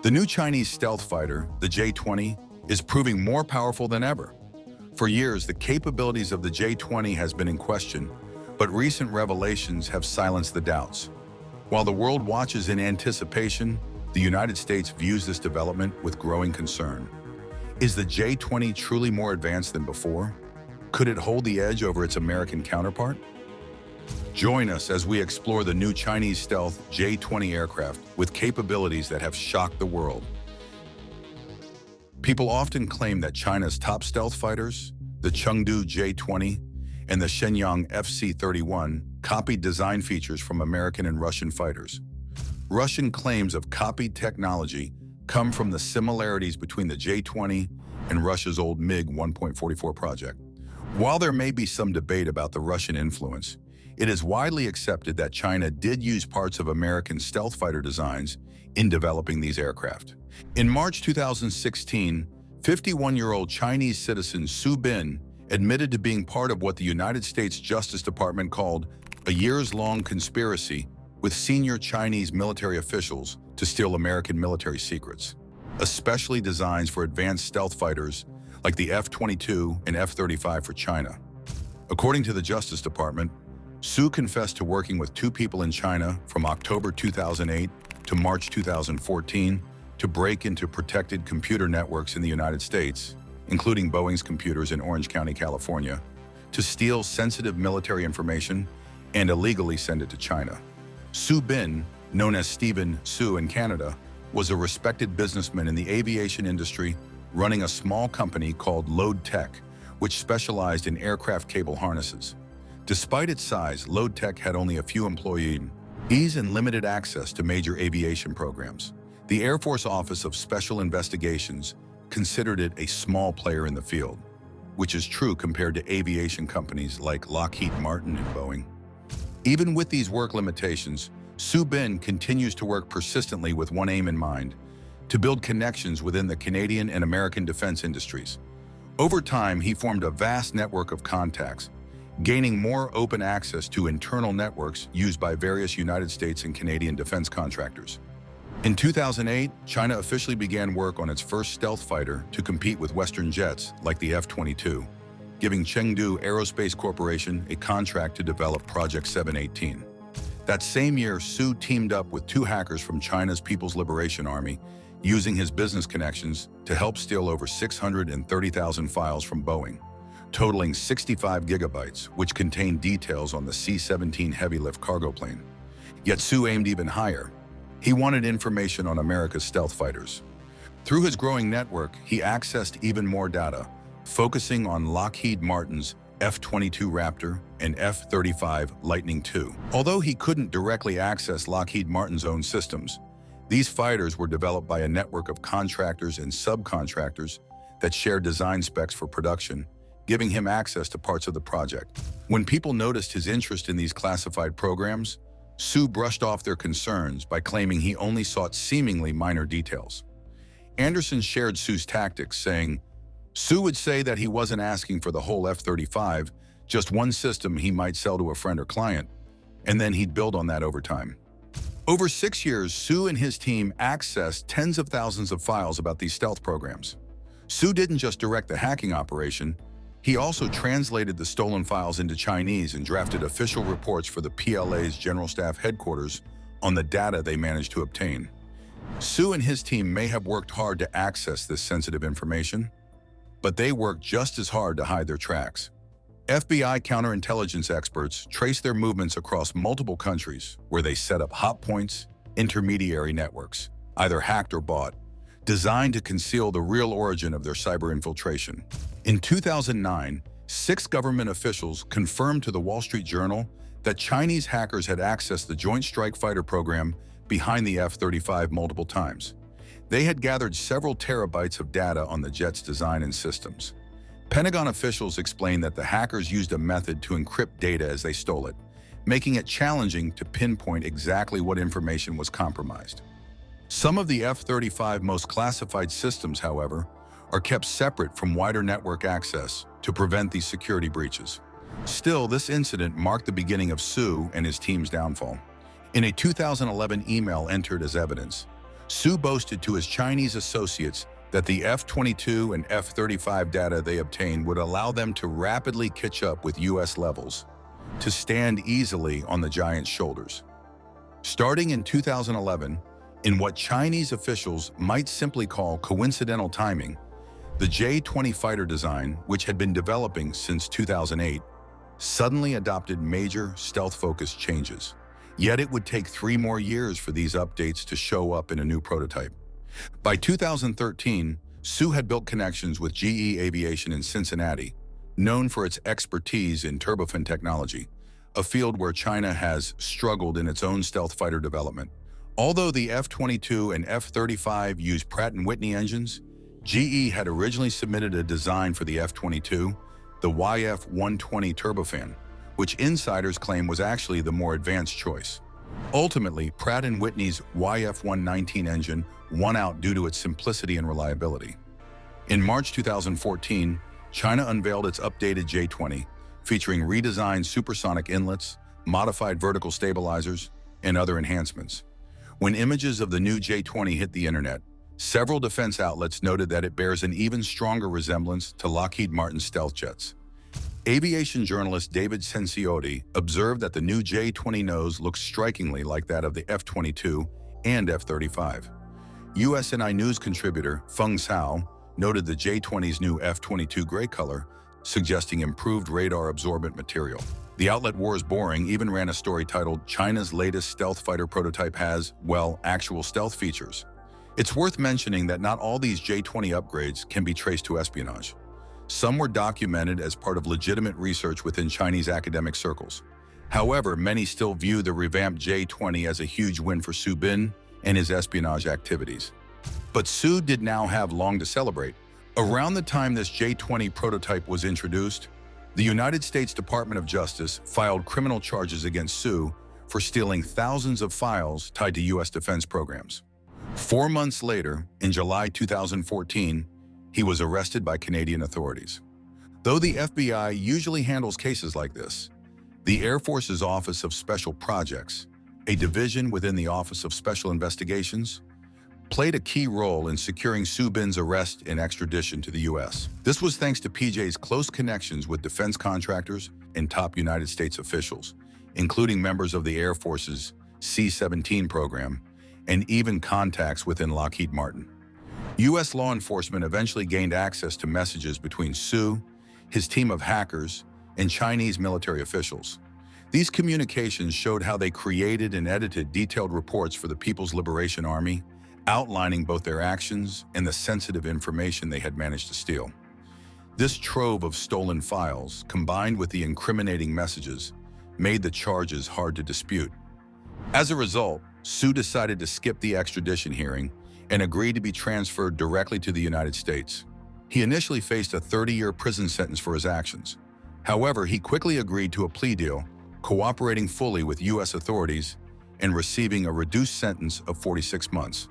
The new Chinese stealth fighter, the J-20, is proving more powerful than ever. For years, the capabilities of the J-20 has been in question, but recent revelations have silenced the doubts. While the world watches in anticipation, the United States views this development with growing concern. Is the J-20 truly more advanced than before? Could it hold the edge over its American counterpart? Join us as we explore the new Chinese stealth J-20 aircraft with capabilities that have shocked the world. People often claim that China's top stealth fighters, the Chengdu J-20 and the Shenyang FC-31, copied design features from American and Russian fighters. Russian claims of copied technology come from the similarities between the J-20 and Russia's old MiG 1.44 project. While there may be some debate about the Russian influence, it is widely accepted that China did use parts of American stealth fighter designs in developing these aircraft. In March 2016, 51-year-old Chinese citizen Su Bin admitted to being part of what the United States Justice Department called a years-long conspiracy with senior Chinese military officials to steal American military secrets, especially designs for advanced stealth fighters like the F-22 and F-35 for China. According to the Justice Department, Su confessed to working with two people in China from October 2008 to March 2014 to break into protected computer networks in the United States, including Boeing's computers in Orange County, California, to steal sensitive military information and illegally send it to China. Su Bin, known as Stephen Su in Canada, was a respected businessman in the aviation industry running a small company called Load Tech, which specialized in aircraft cable harnesses. Despite its size, Load Tech had only a few employees and limited access to major aviation programs. The Air Force Office of Special Investigations considered it a small player in the field, which is true compared to aviation companies like Lockheed Martin and Boeing. Even with these work limitations, Su Bin continues to work persistently with one aim in mind: to build connections within the Canadian and American defense industries. Over time, he formed a vast network of contacts, gaining more open access to internal networks used by various United States and Canadian defense contractors. In 2008, China officially began work on its first stealth fighter to compete with Western jets like the F-22, giving Chengdu Aerospace Corporation a contract to develop Project 718. That same year, Su teamed up with two hackers from China's People's Liberation Army, using his business connections to help steal over 630,000 files from Boeing, totaling 65 gigabytes, which contained details on the C-17 heavy-lift cargo plane. Yet Su aimed even higher. He wanted information on America's stealth fighters. Through his growing network, he accessed even more data, focusing on Lockheed Martin's F-22 Raptor and F-35 Lightning II. Although he couldn't directly access Lockheed Martin's own systems, these fighters were developed by a network of contractors and subcontractors that shared design specs for production, giving him access to parts of the project. When people noticed his interest in these classified programs, Su brushed off their concerns by claiming he only sought seemingly minor details. Anderson shared Su's tactics, saying, "Su would say that he wasn't asking for the whole F-35, just one system he might sell to a friend or client, and then he'd build on that over time." Over 6 years, Su and his team accessed tens of thousands of files about these stealth programs. Su didn't just direct the hacking operation, he also translated the stolen files into Chinese and drafted official reports for the PLA's General Staff Headquarters on the data they managed to obtain. Su and his team may have worked hard to access this sensitive information, but they worked just as hard to hide their tracks. FBI counterintelligence experts traced their movements across multiple countries where they set up hot points, intermediary networks, either hacked or bought, designed to conceal the real origin of their cyber infiltration. In 2009, 6 government officials confirmed to the Wall Street Journal that Chinese hackers had accessed the Joint Strike Fighter program behind the F-35 multiple times. They had gathered several terabytes of data on the jet's design and systems. Pentagon officials explained that the hackers used a method to encrypt data as they stole it, making it challenging to pinpoint exactly what information was compromised. Some of the F-35 most classified systems, however, are kept separate from wider network access to prevent these security breaches. Still, this incident marked the beginning of Su and his team's downfall. In a 2011 email entered as evidence, Su boasted to his Chinese associates that the F-22 and F-35 data they obtained would allow them to rapidly catch up with U.S. levels, to stand easily on the giant's shoulders. Starting in 2011, in what Chinese officials might simply call coincidental timing, the J-20 fighter design, which had been developing since 2008, suddenly adopted major stealth-focused changes. Yet it would take 3 more years for these updates to show up in a new prototype. By 2013, Su had built connections with GE Aviation in Cincinnati, known for its expertise in turbofan technology, a field where China has struggled in its own stealth fighter development. Although the F-22 and F-35 use Pratt & Whitney engines, GE had originally submitted a design for the F-22, the YF-120 turbofan, which insiders claim was actually the more advanced choice. Ultimately, Pratt & Whitney's YF-119 engine won out due to its simplicity and reliability. In March 2014, China unveiled its updated J-20, featuring redesigned supersonic inlets, modified vertical stabilizers, and other enhancements. When images of the new J-20 hit the internet, several defense outlets noted that it bears an even stronger resemblance to Lockheed Martin's stealth jets. Aviation journalist David Cenciotti observed that the new J-20 nose looks strikingly like that of the F-22 and F-35. USNI News contributor Feng Cao noted the J-20's new F-22 gray color, suggesting improved radar-absorbent material. The outlet War is Boring even ran a story titled "China's latest stealth fighter prototype has, well, actual stealth features." It's worth mentioning that not all these J-20 upgrades can be traced to espionage. Some were documented as part of legitimate research within Chinese academic circles. However, many still view the revamped J-20 as a huge win for Su Bin and his espionage activities. But Su did now have long to celebrate. Around the time this J-20 prototype was introduced, the United States Department of Justice filed criminal charges against Su for stealing thousands of files tied to U.S. defense programs. 4 months later, in July 2014, he was arrested by Canadian authorities. Though the FBI usually handles cases like this, the Air Force's Office of Special Projects, a division within the Office of Special Investigations, played a key role in securing Su Bin's arrest and extradition to the U.S. This was thanks to PJ's close connections with defense contractors and top United States officials, including members of the Air Force's C-17 program, and even contacts within Lockheed Martin. U.S. law enforcement eventually gained access to messages between Su, his team of hackers, and Chinese military officials. These communications showed how they created and edited detailed reports for the People's Liberation Army, outlining both their actions and the sensitive information they had managed to steal. This trove of stolen files, combined with the incriminating messages, made the charges hard to dispute. As a result, Su decided to skip the extradition hearing and agreed to be transferred directly to the United States. He initially faced a 30-year prison sentence for his actions. However, he quickly agreed to a plea deal, cooperating fully with U.S. authorities and receiving a reduced sentence of 46 months.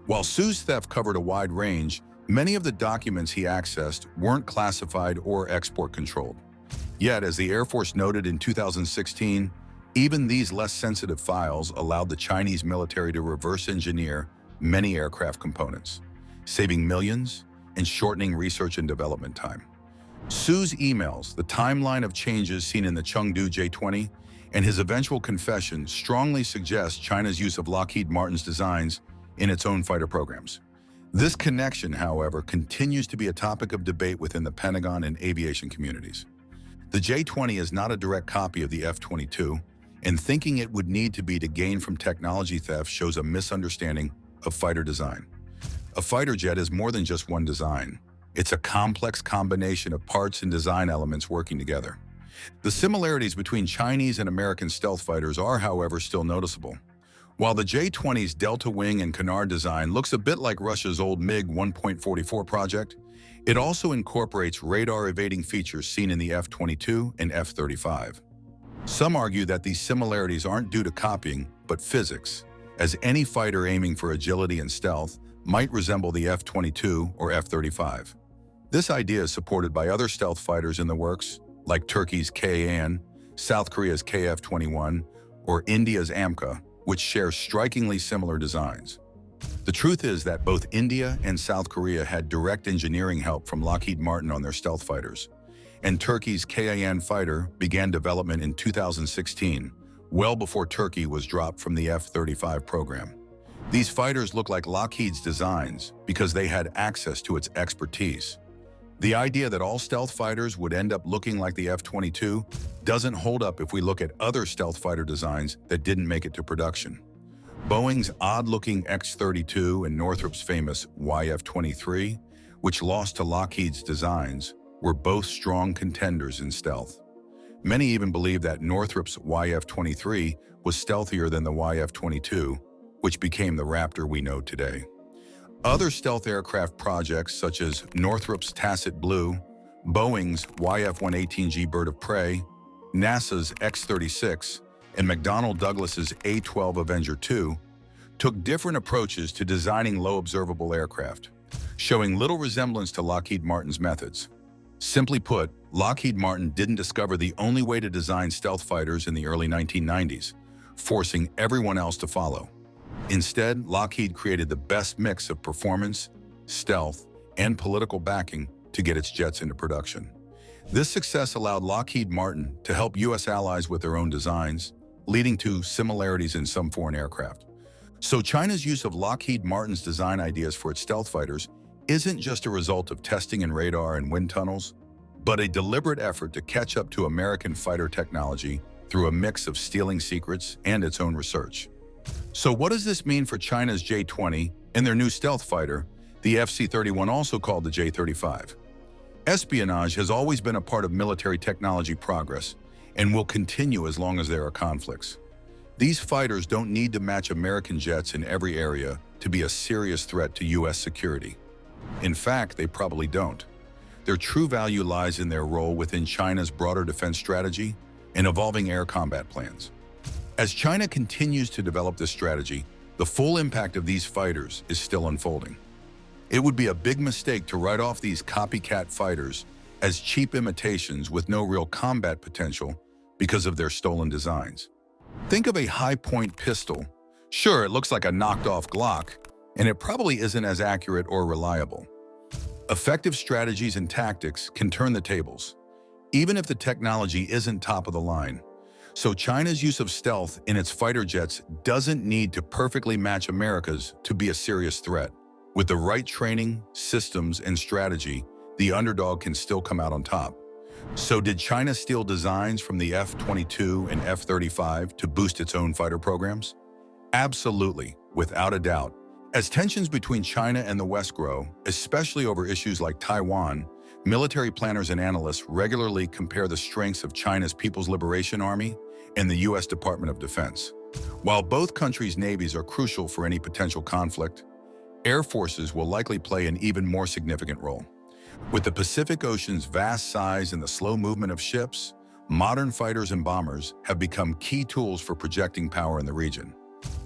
While Su's theft covered a wide range, many of the documents he accessed weren't classified or export controlled. Yet, as the Air Force noted in 2016, even these less sensitive files allowed the Chinese military to reverse engineer many aircraft components, saving millions and shortening research and development time. Su's emails, the timeline of changes seen in the Chengdu J-20, and his eventual confession strongly suggest China's use of Lockheed Martin's designs in its own fighter programs. This connection, however, continues to be a topic of debate within the Pentagon and aviation communities. The J-20 is not a direct copy of the F-22, and thinking it would need to be to gain from technology theft shows a misunderstanding of fighter design. A fighter jet is more than just one design. It's a complex combination of parts and design elements working together. The similarities between Chinese and American stealth fighters are, however, still noticeable. While the J-20's Delta Wing and Canard design looks a bit like Russia's old MiG 1.44 project, it also incorporates radar-evading features seen in the F-22 and F-35. Some argue that these similarities aren't due to copying, but physics, as any fighter aiming for agility and stealth might resemble the F-22 or F-35. This idea is supported by other stealth fighters in the works, like Turkey's K-An, South Korea's KF-21, or India's AMCA, which share strikingly similar designs. The truth is that both India and South Korea had direct engineering help from Lockheed Martin on their stealth fighters, and Turkey's Kan fighter began development in 2016, well before Turkey was dropped from the F-35 program. These fighters look like Lockheed's designs because they had access to its expertise. The idea that all stealth fighters would end up looking like the F-22 doesn't hold up if we look at other stealth fighter designs that didn't make it to production. Boeing's odd-looking X-32 and Northrop's famous YF-23, which lost to Lockheed's designs, were both strong contenders in stealth. Many even believe that Northrop's YF-23 was stealthier than the YF-22, which became the Raptor we know today. Other stealth aircraft projects such as Northrop's Tacit Blue, Boeing's YF-118G Bird of Prey, NASA's X-36, and McDonnell Douglas's A-12 Avenger II took different approaches to designing low observable aircraft, showing little resemblance to Lockheed Martin's methods. Simply put, Lockheed Martin didn't discover the only way to design stealth fighters in the early 1990s, forcing everyone else to follow. Instead, Lockheed created the best mix of performance, stealth, and political backing to get its jets into production. This success allowed Lockheed Martin to help U.S. allies with their own designs, leading to similarities in some foreign aircraft. So China's use of Lockheed Martin's design ideas for its stealth fighters isn't just a result of testing in radar and wind tunnels, but a deliberate effort to catch up to American fighter technology through a mix of stealing secrets and its own research. So what does this mean for China's J-20 and their new stealth fighter, the FC-31, also called the J-35? Espionage has always been a part of military technology progress and will continue as long as there are conflicts. These fighters don't need to match American jets in every area to be a serious threat to U.S. security. In fact, they probably don't. Their true value lies in their role within China's broader defense strategy and evolving air combat plans. As China continues to develop this strategy, the full impact of these fighters is still unfolding. It would be a big mistake to write off these copycat fighters as cheap imitations with no real combat potential because of their stolen designs. Think of a high-point pistol. Sure, it looks like a knocked-off Glock, and it probably isn't as accurate or reliable. Effective strategies and tactics can turn the tables, even if the technology isn't top of the line. So China's use of stealth in its fighter jets doesn't need to perfectly match America's to be a serious threat. With the right training, systems, and strategy, the underdog can still come out on top. So did China steal designs from the F-22 and F-35 to boost its own fighter programs? Absolutely, without a doubt. As tensions between China and the West grow, especially over issues like Taiwan, military planners and analysts regularly compare the strengths of China's People's Liberation Army and the U.S. Department of Defense. While both countries' navies are crucial for any potential conflict, air forces will likely play an even more significant role. With the Pacific Ocean's vast size and the slow movement of ships, modern fighters and bombers have become key tools for projecting power in the region.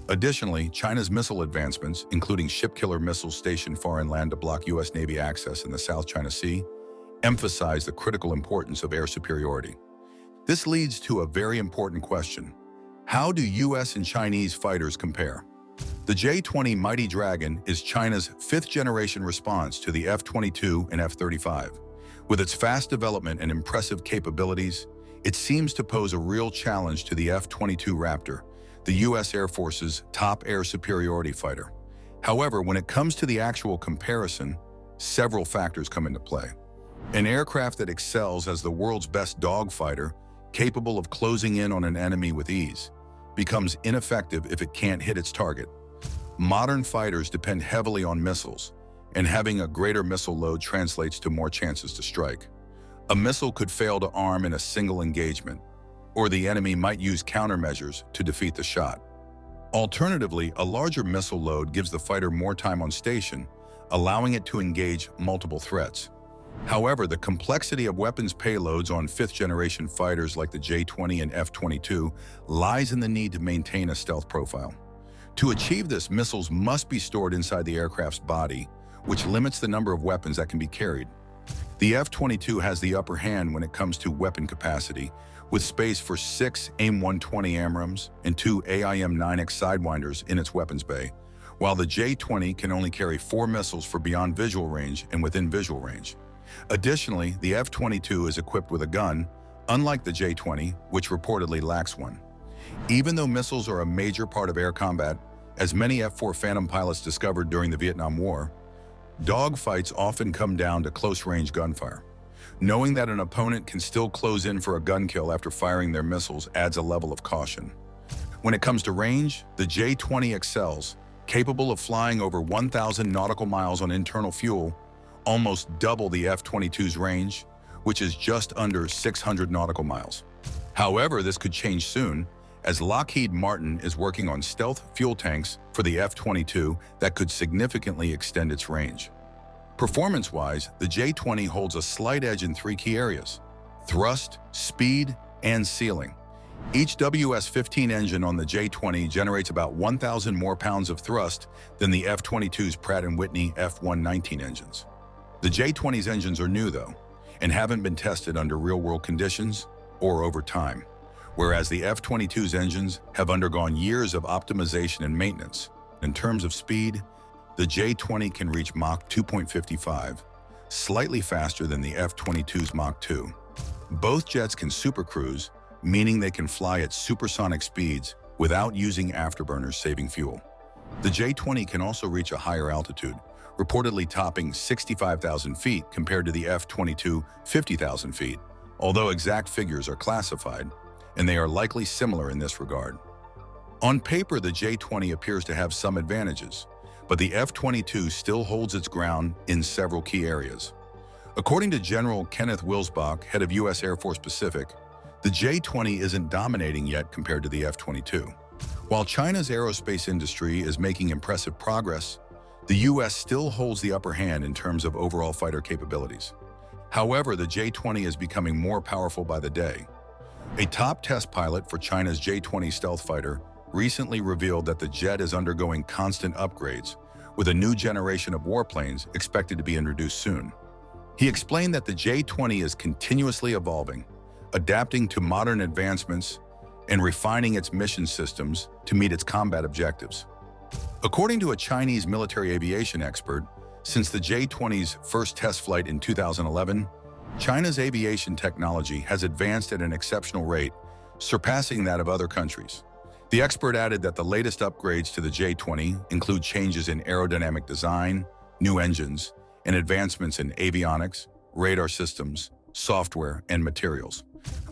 Additionally, China's missile advancements, including ship-killer missiles stationed far inland to block U.S. Navy access in the South China Sea, emphasize the critical importance of air superiority. This leads to a very important question. How do U.S. and Chinese fighters compare? The J-20 Mighty Dragon is China's fifth-generation response to the F-22 and F-35. With its fast development and impressive capabilities, it seems to pose a real challenge to the F-22 Raptor, the U.S. Air Force's top air superiority fighter. However, when it comes to the actual comparison, several factors come into play. An aircraft that excels as the world's best dogfighter, capable of closing in on an enemy with ease, becomes ineffective if it can't hit its target. Modern fighters depend heavily on missiles, and having a greater missile load translates to more chances to strike. A missile could fail to arm in a single engagement, or the enemy might use countermeasures to defeat the shot. Alternatively, a larger missile load gives the fighter more time on station, allowing it to engage multiple threats. However, the complexity of weapons payloads on fifth-generation fighters like the J-20 and F-22 lies in the need to maintain a stealth profile. To achieve this, missiles must be stored inside the aircraft's body, which limits the number of weapons that can be carried. The F-22 has the upper hand when it comes to weapon capacity, with space for 6 AIM-120 AMRAAMs and 2 AIM-9X Sidewinders in its weapons bay, while the J-20 can only carry 4 missiles for beyond visual range and within visual range. Additionally, the F-22 is equipped with a gun, unlike the J-20, which reportedly lacks one. Even though missiles are a major part of air combat, as many F-4 Phantom pilots discovered during the Vietnam War, dogfights often come down to close-range gunfire. Knowing that an opponent can still close in for a gun kill after firing their missiles adds a level of caution. When it comes to range, the J-20 excels, capable of flying over 1,000 nautical miles on internal fuel, almost double the F-22's range, which is just under 600 nautical miles. However, this could change soon, as Lockheed Martin is working on stealth fuel tanks for the F-22 that could significantly extend its range. Performance-wise, the J-20 holds a slight edge in 3 key areas: thrust, speed, and sealing. Each WS-15 engine on the J-20 generates about 1,000 more pounds of thrust than the F-22's Pratt & Whitney F-119 engines. The J-20's engines are new, though, and haven't been tested under real-world conditions or over time, whereas the F-22's engines have undergone years of optimization and maintenance. In terms of speed, the J-20 can reach Mach 2.55, slightly faster than the F-22's Mach 2. Both jets can supercruise, meaning they can fly at supersonic speeds without using afterburners, saving fuel. The J-20 can also reach a higher altitude, reportedly topping 65,000 feet compared to the F-22 50,000 feet, although exact figures are classified, and they are likely similar in this regard. On paper, the J-20 appears to have some advantages, but the F-22 still holds its ground in several key areas. According to General Kenneth Wilsbach, head of U.S. Air Force Pacific, the J-20 isn't dominating yet compared to the F-22. While China's aerospace industry is making impressive progress, the U.S. still holds the upper hand in terms of overall fighter capabilities. However, the J-20 is becoming more powerful by the day. A top test pilot for China's J-20 stealth fighter recently revealed that the jet is undergoing constant upgrades, with a new generation of warplanes expected to be introduced soon. He explained that the J-20 is continuously evolving, adapting to modern advancements and refining its mission systems to meet its combat objectives. According to a Chinese military aviation expert, since the J-20's first test flight in 2011, China's aviation technology has advanced at an exceptional rate, surpassing that of other countries. The expert added that the latest upgrades to the J-20 include changes in aerodynamic design, new engines, and advancements in avionics, radar systems, software, and materials.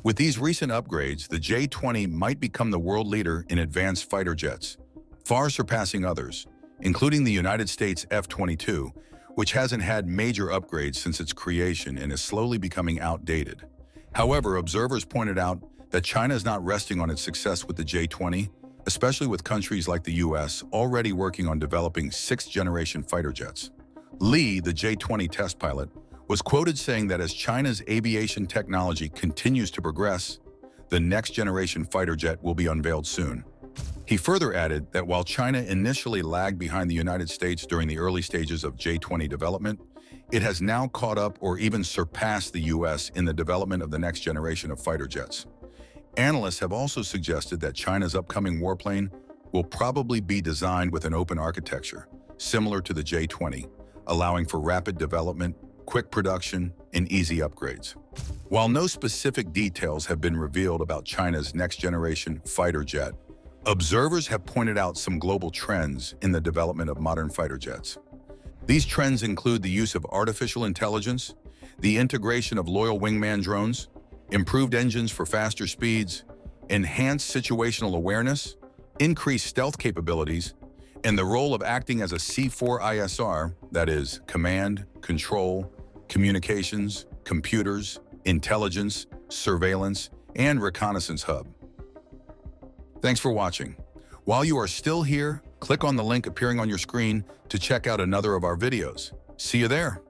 With these recent upgrades, the J-20 might become the world leader in advanced fighter jets, far surpassing others, including the United States F-22, which hasn't had major upgrades since its creation and is slowly becoming outdated. However, observers pointed out that China is not resting on its success with the J-20, especially with countries like the U.S. already working on developing 6th-generation fighter jets. Li, the J-20 test pilot, was quoted saying that as China's aviation technology continues to progress, the next-generation fighter jet will be unveiled soon. He further added that while China initially lagged behind the United States during the early stages of J-20 development, it has now caught up or even surpassed the U.S. in the development of the next generation of fighter jets. Analysts have also suggested that China's upcoming warplane will probably be designed with an open architecture, similar to the J-20, allowing for rapid development, quick production, and easy upgrades. While no specific details have been revealed about China's next-generation fighter jet, observers have pointed out some global trends in the development of modern fighter jets. These trends include the use of artificial intelligence, the integration of loyal wingman drones, improved engines for faster speeds, enhanced situational awareness, increased stealth capabilities, and the role of acting as a C4ISR, that is, command, control, communications, computers, intelligence, surveillance, and reconnaissance hub. Thanks for watching. While you are still here, click on the link appearing on your screen to check out another of our videos. See you there.